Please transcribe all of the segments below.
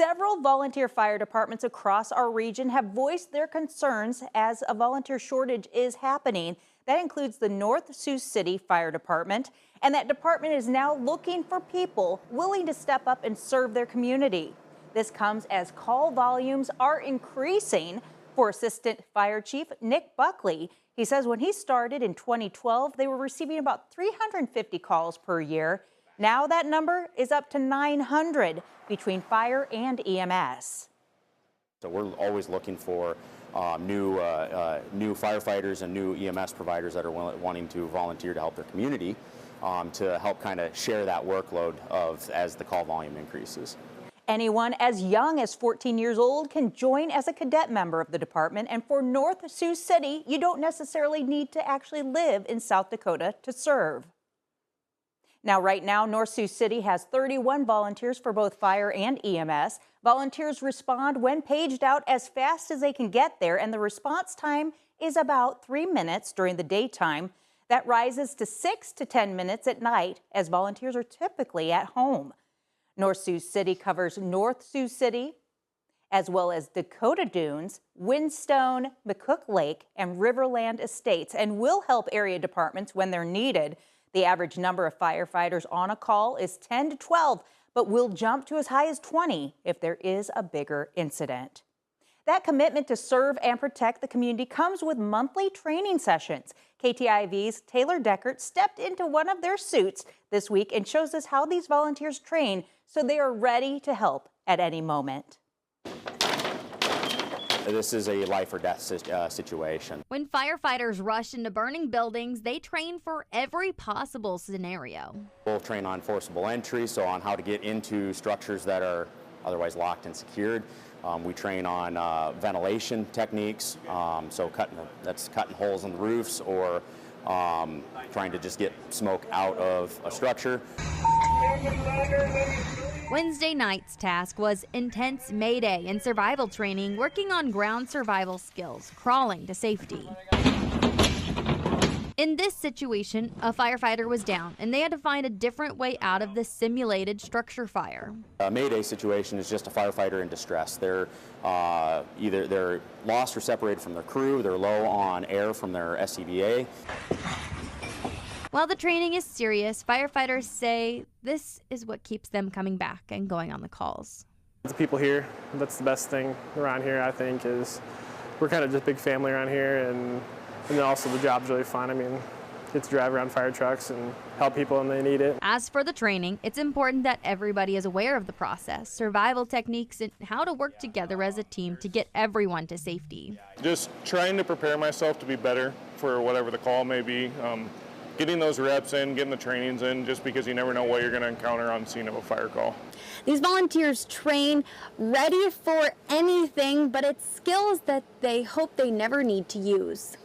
Several volunteer fire departments across our region have voiced their concerns as a volunteer shortage is happening. That includes the North Sioux City Fire Department, and that department is now looking for people willing to step up and serve their community. This comes as call volumes are increasing for Assistant Fire Chief Nick Buckley. He says when he started in 2012, they were receiving about 350 calls per year. Now that number is up to 900 between fire and EMS. So we're always looking for new firefighters and new EMS providers that are wanting to volunteer to help their community to help kind of share that workload as the call volume increases. Anyone as young as 14 years old can join as a cadet member of the department. And for North Sioux City, you don't necessarily need to actually live in South Dakota to serve. Now, right now, North Sioux City has 31 volunteers for both fire and EMS. Volunteers respond when paged out as fast as they can get there, and the response time is about 3 minutes during the daytime. That rises to 6 to 10 minutes at night, as volunteers are typically at home. North Sioux City covers North Sioux City, as well as Dakota Dunes, Windstone, McCook Lake, and Riverland Estates, and will help area departments when they're needed. The average number of firefighters on a call is 10 to 12, but will jump to as high as 20 if there is a bigger incident. That commitment to serve and protect the community comes with monthly training sessions. KTIV's Taylor Deckert stepped into one of their suits this week and shows us how these volunteers train so they are ready to help at any moment. This is a life or death situation. When firefighters rush into burning buildings, they train for every possible scenario. We'll train on forcible entry, so on how to get into structures that are otherwise locked and secured. We train on ventilation techniques, so cutting holes in the roofs or trying to just get smoke out of a structure. Wednesday night's task was intense mayday and survival training, working on ground survival skills, crawling to safety. In this situation, a firefighter was down, and they had to find a different way out of the simulated structure fire. A mayday situation is just a firefighter in distress. They're either they're lost or separated from their crew, they're low on air from their SCBA. While the training is serious, firefighters say this is what keeps them coming back and going on the calls. The people here, that's the best thing around here, I think, is we're kind of just a big family around here, and then also the job's really fun. I mean, get to drive around fire trucks and help people when they need it. As for the training, it's important that everybody is aware of the process, survival techniques, and how to work together as a team to get everyone to safety. Just trying to prepare myself to be better for whatever the call may be. Getting those reps in, getting the trainings in, just because you never know what you're going to encounter on the scene of a fire call. These volunteers train ready for anything, but it's skills that they hope they never need to use.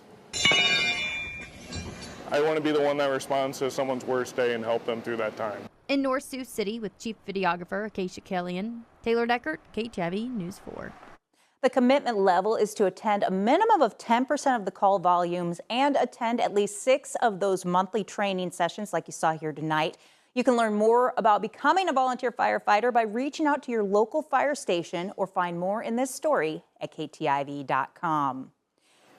I want to be the one that responds to someone's worst day and help them through that time. In North Sioux City with Chief Videographer Acacia Killian, Taylor Deckert, KTIV News 4. The commitment level is to attend a minimum of 10% of the call volumes and attend at least 6 of those monthly training sessions like you saw here tonight. You can learn more about becoming a volunteer firefighter by reaching out to your local fire station or find more in this story at KTIV.com.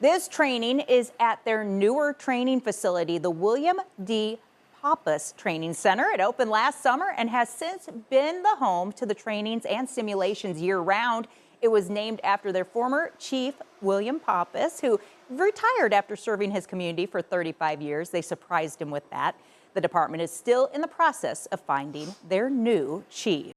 This training is at their newer training facility, the William D. Pappas Training Center. It opened last summer and has since been the home to the trainings and simulations year-round. It was named after their former chief, William Pappas, who retired after serving his community for 35 years. They surprised him with that. The department is still in the process of finding their new chief.